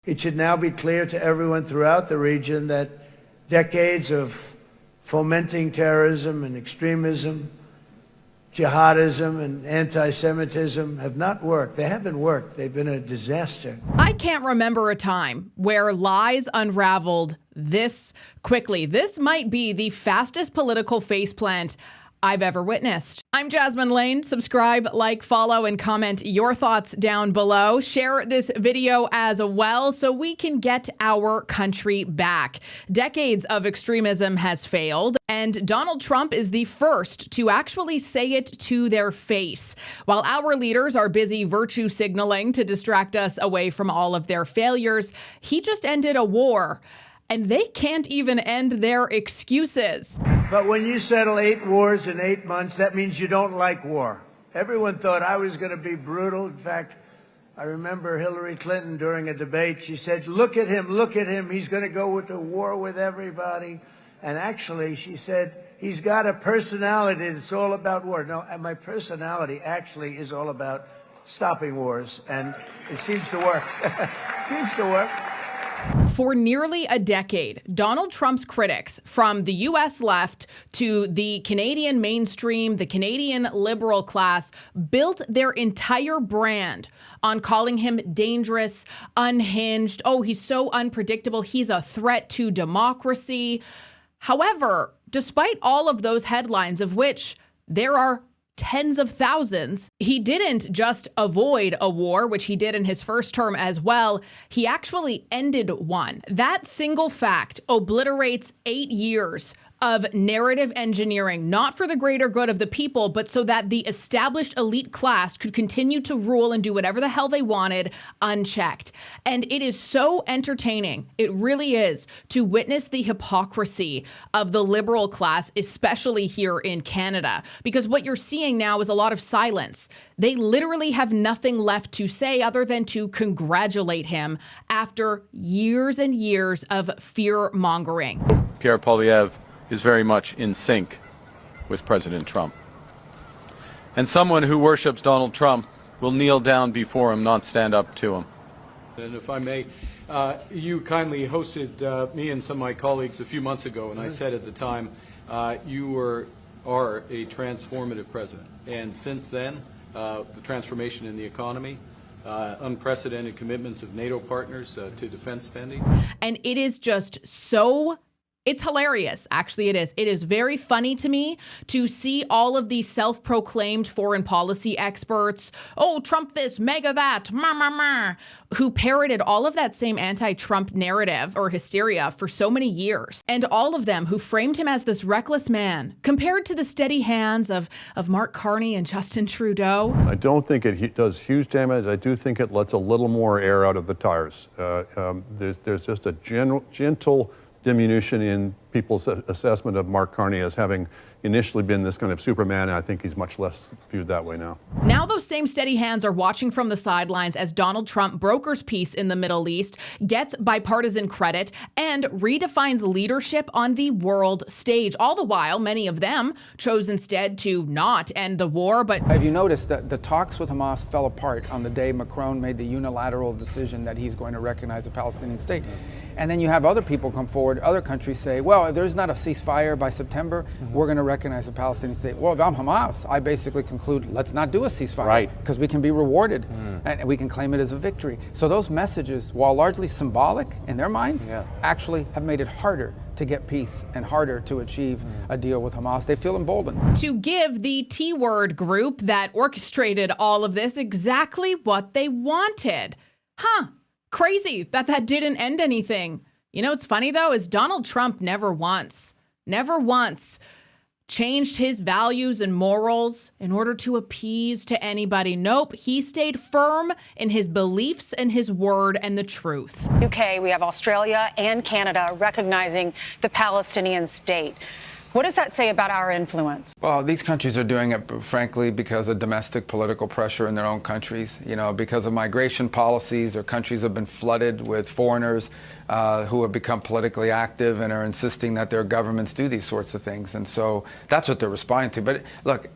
It should now be clear to everyone throughout the region that decades of fomenting terrorism and extremism, jihadism and anti-Semitism have not worked. They haven't worked. They've been a disaster. I can't remember a time where lies unraveled this quickly. This might be the fastest political faceplant I've ever witnessed. I'm Jasmine Lane. Subscribe, like, follow, and comment your thoughts down below. Share this video as well so we can get our country back. Decades of extremism has failed, and Donald Trump is the first to actually say it to their face. While our leaders are busy virtue signaling to distract us away from all of their failures, he just ended a war. And they can't even end their excuses. But when you settle 8 wars in 8 months, that means you don't like war. Everyone thought I was going to be brutal. In fact, I remember Hillary Clinton during a debate, she said, look at him, he's going to go to war with everybody. And actually, she said, he's got a personality that's all about war. No, and my personality actually is all about stopping wars. And it seems to work. It seems to work. For nearly a decade, Donald Trump's critics, from the U.S. left to the Canadian mainstream, the Canadian liberal class, built their entire brand on calling him dangerous, unhinged. Oh, he's so unpredictable. He's a threat to democracy. However, despite all of those headlines, of which there are tens of thousands, he didn't just avoid a war, which he did in his first term as well. He actually ended one. That single fact obliterates 8 years of narrative engineering, not for the greater good of the people, but so that the established elite class could continue to rule and do whatever the hell they wanted unchecked. And it is so entertaining, it really is, to witness the hypocrisy of the liberal class, especially here in Canada. Because what you're seeing now is a lot of silence. They literally have nothing left to say other than to congratulate him after years and years of fear-mongering. Pierre Poilievre is very much in sync with President Trump. And someone who worships Donald Trump will kneel down before him, not stand up to him. And if I may, you kindly hosted me and some of my colleagues a few months ago, and I said at the time, you are a transformative president. And since then, the transformation in the economy, unprecedented commitments of NATO partners to defense spending. And it is just so... It's hilarious. Actually, it is. It is very funny to me to see all of these self-proclaimed foreign policy experts, oh, Trump this, mega that, who parroted all of that same anti-Trump narrative or hysteria for so many years. And all of them who framed him as this reckless man, compared to the steady hands of Mark Carney and Justin Trudeau. I don't think it does huge damage. I do think it lets a little more air out of the tires. There's just a gentle diminution in people's assessment of Mark Carney as having initially been this kind of Superman, and I think he's much less viewed that way now. Now those same steady hands are watching from the sidelines as Donald Trump brokers peace in the Middle East, gets bipartisan credit, and redefines leadership on the world stage. All the while, many of them chose instead to not end the war. But have you noticed that the talks with Hamas fell apart on the day Macron made the unilateral decision that he's going to recognize a Palestinian state? And then you have other people come forward, other countries say, well, if there's not a ceasefire by September, we're going to recognize a Palestinian state. Well, if I'm Hamas, I basically conclude, let's not do a ceasefire. Right. Because we can be rewarded and we can claim it as a victory. So those messages, while largely symbolic in their minds, actually have made it harder to get peace and harder to achieve a deal with Hamas. They feel emboldened. To give the T-word group that orchestrated all of this exactly what they wanted. Crazy that didn't end anything. You know what's funny though is Donald Trump never once changed his values and morals in order to appease to anybody. Nope, he stayed firm in his beliefs and his word and the truth. UK, we have Australia and Canada recognizing the Palestinian state. What does that say about our influence? Well, these countries are doing it, frankly, because of domestic political pressure in their own countries. You know, because of migration policies, their countries have been flooded with foreigners who have become politically active and are insisting that their governments do these sorts of things. And so that's what they're responding to. But look,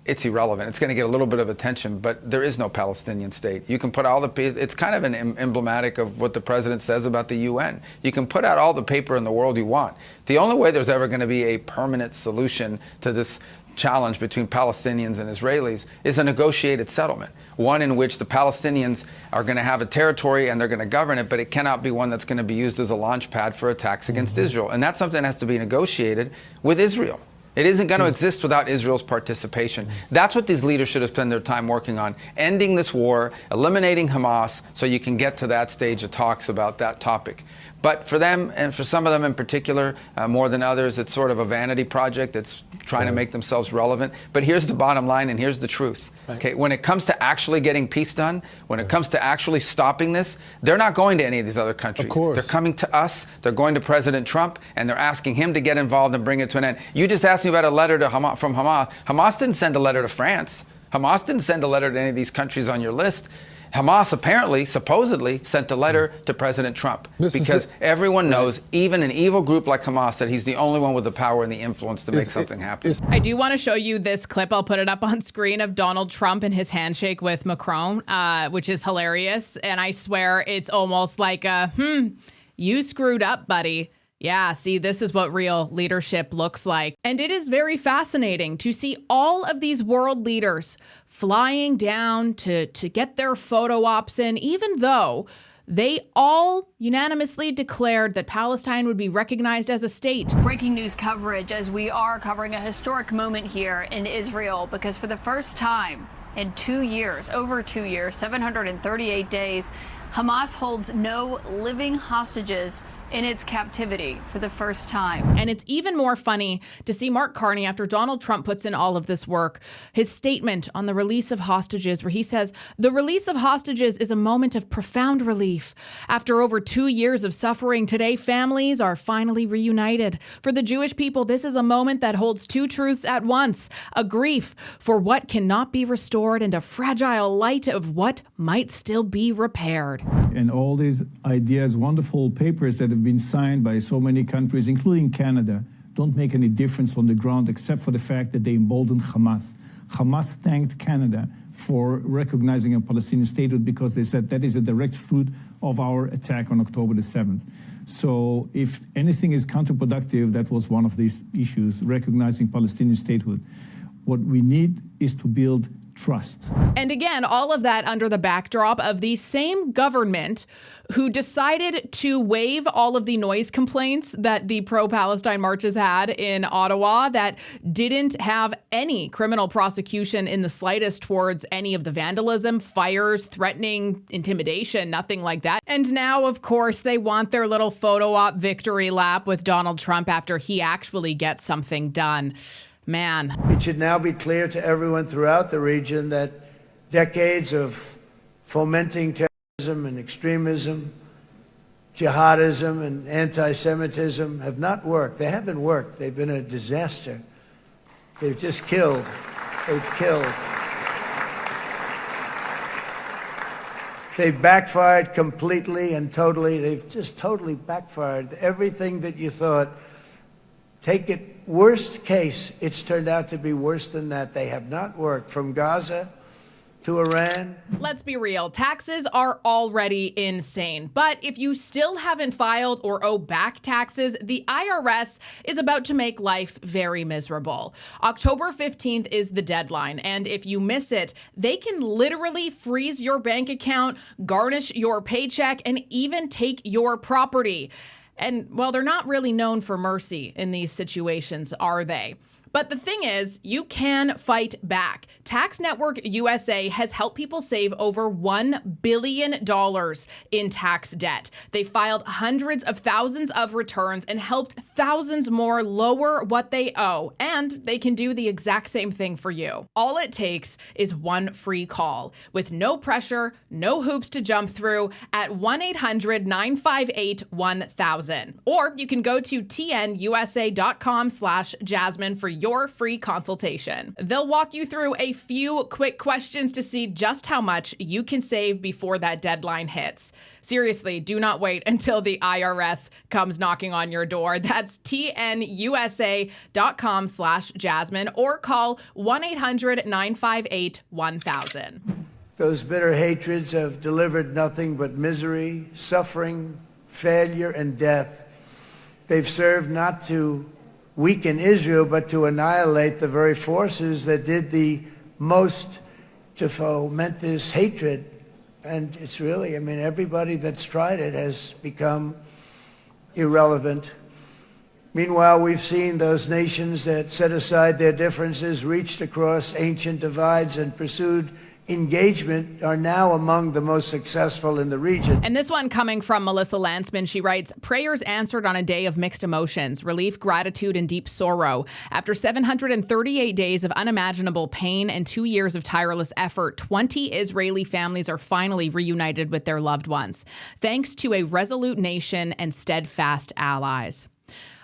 it's irrelevant. It's going to get a little bit of attention, but there is no Palestinian state. You can put all the, it's kind of an emblematic of what the president says about the UN. You can put out all the paper in the world you want. The only way there's ever going to be a permanent solution to this challenge between Palestinians and Israelis is a negotiated settlement, one in which the Palestinians are going to have a territory and they're going to govern it, but it cannot be one that's going to be used as a launch pad for attacks against Israel. And that's something that has to be negotiated with Israel. It isn't going to exist without Israel's participation. That's what these leaders should have spent their time working on, ending this war, eliminating Hamas, so you can get to that stage of talks about that topic. But for them, and for some of them in particular, more than others, it's sort of a vanity project that's trying to make themselves relevant. But here's the bottom line, and here's the truth. Okay, when it comes to actually getting peace done, when it comes to actually stopping this, they're not going to any of these other countries. Of course. They're coming to us, they're going to President Trump, and they're asking him to get involved and bring it to an end. You just asked me about a letter to from Hamas. Hamas didn't send a letter to France. Hamas didn't send a letter to any of these countries on your list. Hamas apparently, supposedly, sent a letter to President Trump because everyone knows, even an evil group like Hamas, that he's the only one with the power and the influence to make something happen. I do want to show you this clip. I'll put it up on screen of Donald Trump and his handshake with Macron, which is hilarious. And I swear it's almost like a, you screwed up, buddy. Yeah, see, this is what real leadership looks like. And it is very fascinating to see all of these world leaders flying down to get their photo ops in, even though they all unanimously declared that Palestine would be recognized as a state. Breaking news coverage as we are covering a historic moment here in Israel, because for the first time in 2 years, over 2 years, 738 days, Hamas holds no living hostages in its captivity for the first time. And it's even more funny to see Mark Carney, after Donald Trump puts in all of this work, his statement on the release of hostages, where he says, the release of hostages is a moment of profound relief. After over 2 years of suffering, today families are finally reunited. For the Jewish people, this is a moment that holds two truths at once, a grief for what cannot be restored and a fragile light of what might still be repaired. And all these ideas, wonderful papers that have been signed by so many countries, including Canada, don't make any difference on the ground except for the fact that they emboldened Hamas. Hamas thanked Canada for recognizing a Palestinian statehood because they said that is a direct fruit of our attack on October the 7th. So if anything is counterproductive, that was one of these issues, recognizing Palestinian statehood. What we need is to build trust. And again, all of that under the backdrop of the same government who decided to waive all of the noise complaints that the pro-Palestine marches had in Ottawa, that didn't have any criminal prosecution in the slightest towards any of the vandalism, fires, threatening, intimidation, nothing like that. And now, of course, they want their little photo op victory lap with Donald Trump after he actually gets something done. Man. It should now be clear to everyone throughout the region that decades of fomenting terrorism and extremism, jihadism and anti-Semitism have not worked. They haven't worked. They've been a disaster. They've just killed. They've killed. They've backfired completely and totally. They've just totally backfired. Everything that you thought, take it worst case, it's turned out to be worse than that. They have not worked, from Gaza to Iran. Let's be real, taxes are already insane. But if you still haven't filed or owe back taxes, the IRS is about to make life very miserable. October 15th is the deadline, and if you miss it, they can literally freeze your bank account, garnish your paycheck, and even take your property. And, well, they're not really known for mercy in these situations, are they? But the thing is, you can fight back. Tax Network USA has helped people save over $1 billion in tax debt. They filed hundreds of thousands of returns and helped thousands more lower what they owe. And they can do the exact same thing for you. All it takes is one free call with no pressure, no hoops to jump through at 1-800-958-1000. Or you can go to tnusa.com/Jasmine for your free consultation. They'll walk you through a few quick questions to see just how much you can save before that deadline hits. Seriously, do not wait until the IRS comes knocking on your door. That's tnusa.com/Jasmine or call 1-800-958-1000. Those bitter hatreds have delivered nothing but misery, suffering, failure, and death. They've served not to weaken Israel, but to annihilate the very forces that did the most to foment this hatred. And it's really, I mean, everybody that's tried it has become irrelevant. Meanwhile, we've seen those nations that set aside their differences, reached across ancient divides, and pursued engagement are now among the most successful in the region. And this one coming from Melissa Landsman. She writes, prayers answered on a day of mixed emotions, relief, gratitude, and deep sorrow. After 738 days of unimaginable pain and 2 years of tireless effort, 20 Israeli families are finally reunited with their loved ones, thanks to a resolute nation and steadfast allies.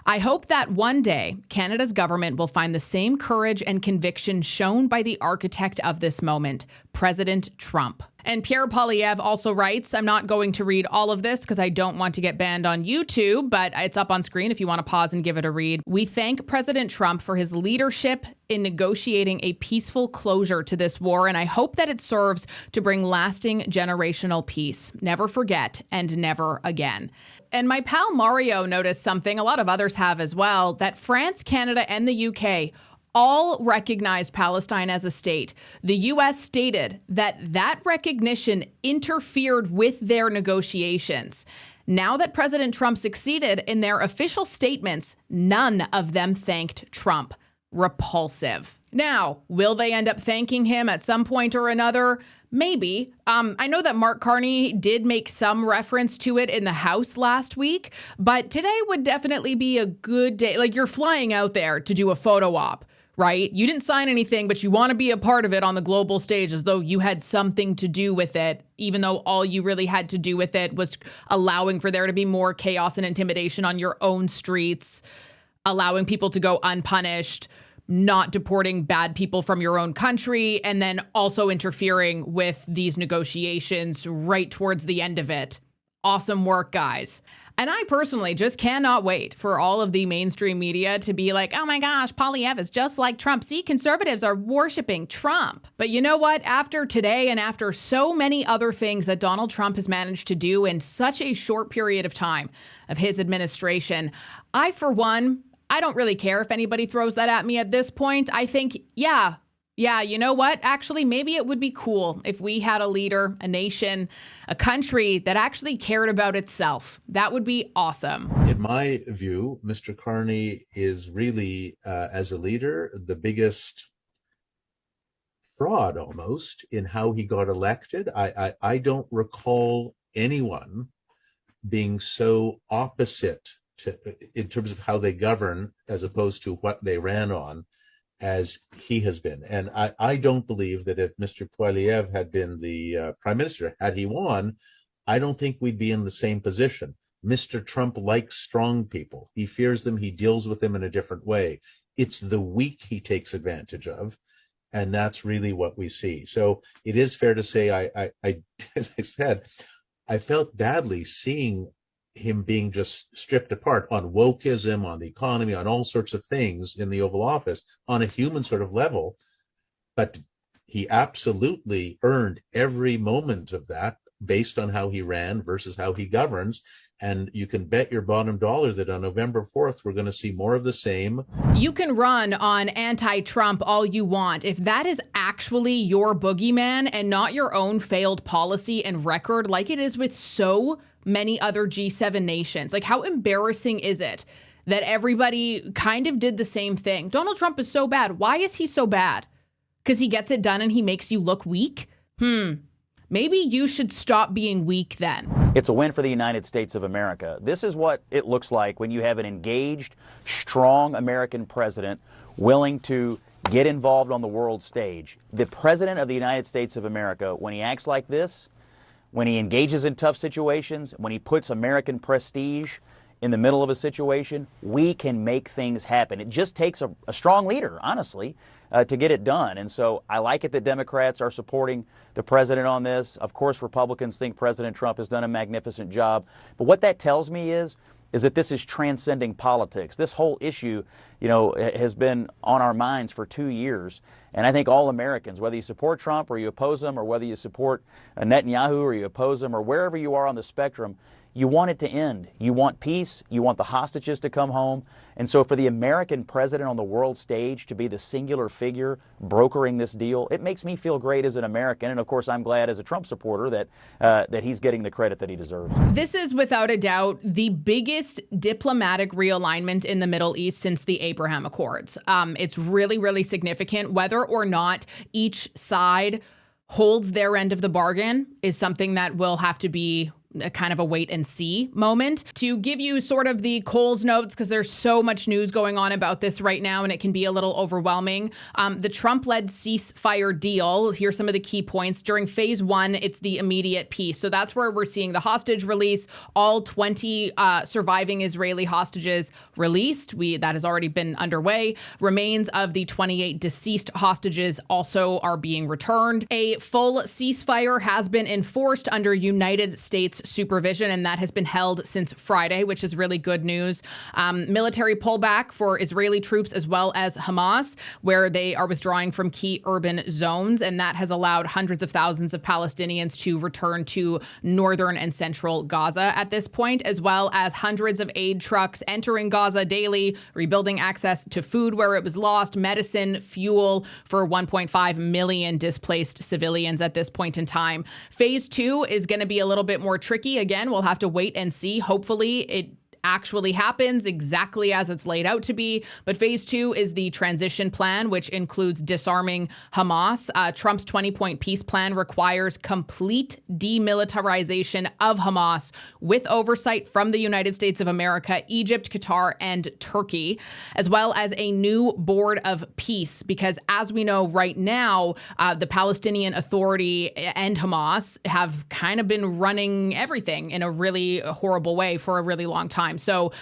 I hope that one day Canada's government will find the same courage and conviction shown by the architect of this moment, President Trump. And Pierre Poilievre also writes, I'm not going to read all of this because I don't want to get banned on YouTube, but it's up on screen if you want to pause and give it a read. We thank President Trump for his leadership in negotiating a peaceful closure to this war, and I hope that it serves to bring lasting generational peace. Never forget and never again. And my pal Mario noticed something, a lot of others have as well, that France, Canada, and the UK all recognize Palestine as a state. The U.S. stated that that recognition interfered with their negotiations. Now that President Trump succeeded in their official statements, none of them thanked Trump. Repulsive. Now, will they end up thanking him at some point or another? Maybe. I know that Mark Carney did make some reference to it in the House last week, but today would definitely be a good day. Like, you're flying out there to do a photo op, right? You didn't sign anything, but you want to be a part of it on the global stage as though you had something to do with it, even though all you really had to do with it was allowing for there to be more chaos and intimidation on your own streets, allowing people to go unpunished, not deporting bad people from your own country, and then also interfering with these negotiations right towards the end of it. Awesome work, guys. And I personally just cannot wait for all of the mainstream media to be like, oh my gosh, Poilievre is just like Trump. See, conservatives are worshiping Trump. But you know what? After today and after so many other things that Donald Trump has managed to do in such a short period of time of his administration, I, for one, I don't really care if anybody throws that at me at this point. I think, yeah, you know what? Actually, maybe it would be cool if we had a leader, a nation, a country that actually cared about itself. That would be awesome. In my view, Mr. Carney is really, as a leader, the biggest fraud almost in how he got elected. I don't recall anyone being so opposite in terms of how they govern as opposed to what they ran on as he has been. And I don't believe that if Mr. Poilievre had been the prime minister, had he won, I don't think we'd be in the same position. Mr. Trump likes strong people. He fears them. He deals with them in a different way. It's the weak he takes advantage of. And that's really what we see. So it is fair to say, I as I said, I felt badly seeing him being just stripped apart on wokeism, on the economy, on all sorts of things in the Oval Office on a human sort of level. But he absolutely earned every moment of that based on how he ran versus how he governs. And you can bet your bottom dollar that on November 4th, we're going to see more of the same. You can run on anti-Trump all you want. If that is actually your boogeyman and not your own failed policy and record, like it is with so many other G7 nations, like how embarrassing is it that everybody kind of did the same thing? Donald Trump is so bad. Why is he so bad? Because he gets it done and he makes you look weak? Maybe you should stop being weak then. It's a win for the United States of America. This is what it looks like when you have an engaged, strong American president willing to get involved on the world stage. The president of the United States of America, when he acts like this, when he engages in tough situations, when he puts American prestige in the middle of a situation, we can make things happen. It just takes a strong leader, honestly, to get it done. And so I like it that Democrats are supporting the president on this. Of course, Republicans think President Trump has done a magnificent job. But what that tells me is that this is transcending politics. This whole issue, has been on our minds for 2 years. And I think all Americans, whether you support Trump or you oppose him, or whether you support Netanyahu or you oppose him, or wherever you are on the spectrum, you want it to end. You want peace. You want the hostages to come home. And so for the American president on the world stage to be the singular figure brokering this deal, it makes me feel great as an American. And of course, I'm glad as a Trump supporter that he's getting the credit that he deserves. This is without a doubt the biggest diplomatic realignment in the Middle East since the Abraham Accords. It's really, really significant. Whether or not each side holds their end of the bargain is something that will have to be a kind of a wait and see moment. To give you sort of the Coles notes, because there's so much news going on about this right now and it can be a little overwhelming. The Trump-led ceasefire deal, here's some of the key points. During phase 1, it's the immediate peace. So that's where we're seeing the hostage release, all 20 surviving Israeli hostages released. That has already been underway. Remains of the 28 deceased hostages also are being returned. A full ceasefire has been enforced under United States supervision, and that has been held since Friday, which is really good news. Military pullback for Israeli troops as well as Hamas, where they are withdrawing from key urban zones, and that has allowed hundreds of thousands of Palestinians to return to northern and central Gaza at this point, as well as hundreds of aid trucks entering Gaza daily, rebuilding access to food where it was lost, medicine, fuel for 1.5 million displaced civilians at this point in time. Phase 2 is going to be a little bit more tricky. Again, we'll have to wait and see. Hopefully it actually happens exactly as it's laid out to be. But phase 2 is the transition plan, which includes disarming Hamas. Trump's 20-point peace plan requires complete demilitarization of Hamas with oversight from the United States of America, Egypt, Qatar, and Turkey, as well as a new board of peace. Because as we know right now, the Palestinian Authority and Hamas have kind of been running everything in a really horrible way for a really long time. So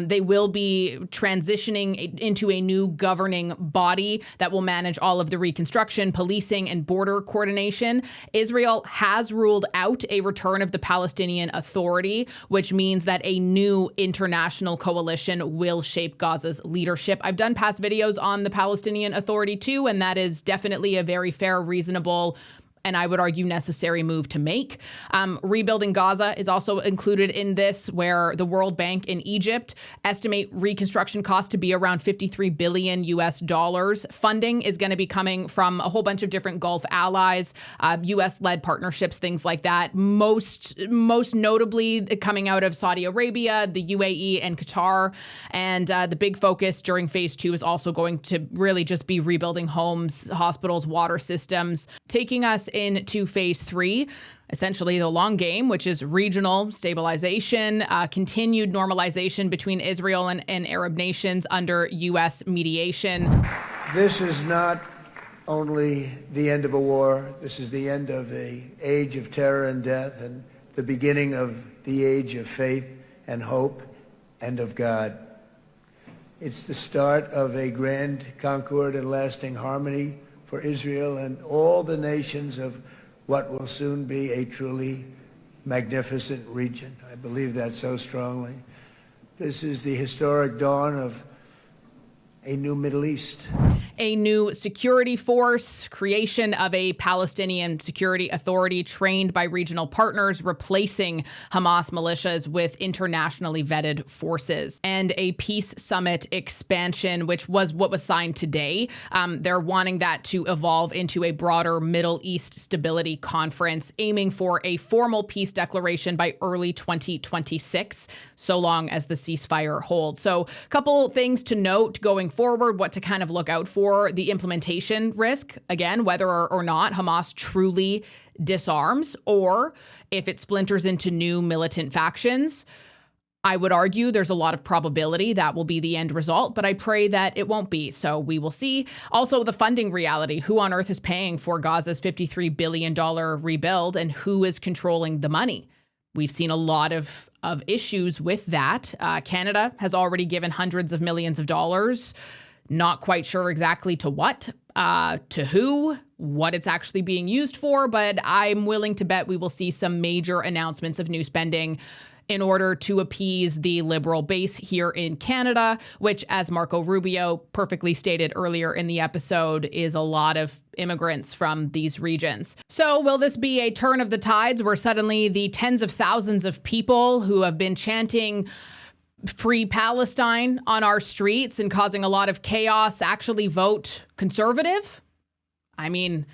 they will be transitioning into a new governing body that will manage all of the reconstruction, policing, and border coordination. Israel has ruled out a return of the Palestinian Authority, which means that a new international coalition will shape Gaza's leadership. I've done past videos on the Palestinian Authority too, and that is definitely a very fair, reasonable, and I would argue necessary move to make. Rebuilding Gaza is also included in this, where the World Bank and Egypt estimate reconstruction costs to be around $53 billion US. Funding is going to be coming from a whole bunch of different Gulf allies, US-led partnerships, things like that. Most notably coming out of Saudi Arabia, the UAE, and Qatar. And the big focus during phase 2 is also going to really just be rebuilding homes, hospitals, water systems, taking us into phase 3, essentially the long game, which is regional stabilization, continued normalization between Israel and Arab nations under U.S. mediation. This is not only the end of a war. This is the end of an age of terror and death and the beginning of the age of faith and hope and of God. It's the start of a grand concord and lasting harmony for Israel and all the nations of what will soon be a truly magnificent region. I believe that so strongly. This is the historic dawn of a new Middle East. A new security force, creation of a Palestinian Security Authority trained by regional partners, replacing Hamas militias with internationally vetted forces, and a peace summit expansion, which was what was signed today. They're wanting that to evolve into a broader Middle East stability conference, aiming for a formal peace declaration by early 2026, so long as the ceasefire holds. So a couple things to note going forward, what to kind of look out for. The implementation risk, again, whether or not Hamas truly disarms, or if it splinters into new militant factions. I would argue there's a lot of probability that will be the end result, but I pray that it won't be. So we will see. Also, the funding reality. Who on earth is paying for Gaza's $53 billion rebuild, and who is controlling the money? we've seen a lot of issues with that. Canada has already given hundreds of millions of dollars. Not quite sure exactly to what, to who, what it's actually being used for, but I'm willing to bet we will see some major announcements of new spending in order to appease the Liberal base here in Canada, which, as Marco Rubio perfectly stated earlier in the episode, is a lot of immigrants from these regions. So will this be a turn of the tides where suddenly the tens of thousands of people who have been chanting Free Palestine on our streets and causing a lot of chaos actually vote conservative? I mean,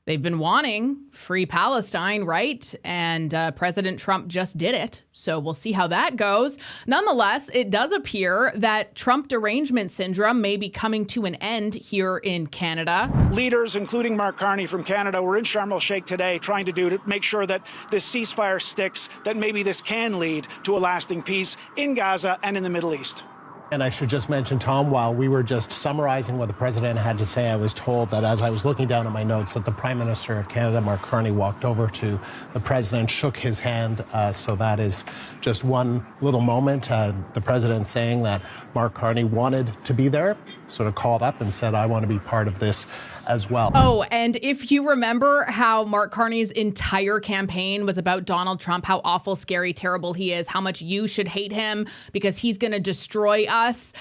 they've been wanting Free Palestine, right? And President Trump just did it. So we'll see how that goes. Nonetheless, it does appear that Trump derangement syndrome may be coming to an end here in Canada. Leaders, including Mark Carney from Canada, were in Sharm el-Sheikh today trying to make sure that this ceasefire sticks, that maybe this can lead to a lasting peace in Gaza and in the Middle East. And I should just mention, Tom, while we were just summarizing what the president had to say, I was told that as I was looking down at my notes that the Prime Minister of Canada, Mark Carney, walked over to the president, shook his hand. So that is just one little moment. The president saying that Mark Carney wanted to be there, sort of called up and said, I want to be part of this as well. Oh, and if you remember how Mark Carney's entire campaign was about Donald Trump, how awful, scary, terrible he is, how much you should hate him because he's going to destroy us.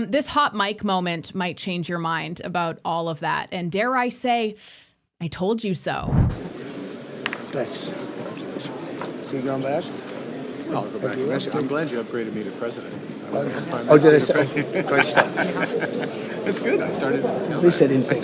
This hot mic moment might change your mind about all of that. And dare I say, I told you so. Thanks. So you going back? Well, I'll go back. I'm glad you upgraded me to president. Oh, did I say? Great stuff. It's good. I started. We said inside.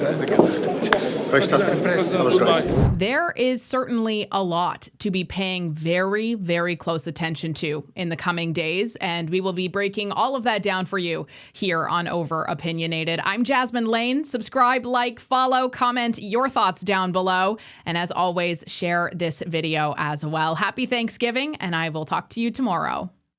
Great stuff. That was great. There is certainly a lot to be paying very, very close attention to in the coming days, and we will be breaking all of that down for you here on Over Opinionated. I'm Jasmine Lane. Subscribe, like, follow, comment your thoughts down below, and as always, share this video as well. Happy Thanksgiving, and I will talk to you tomorrow.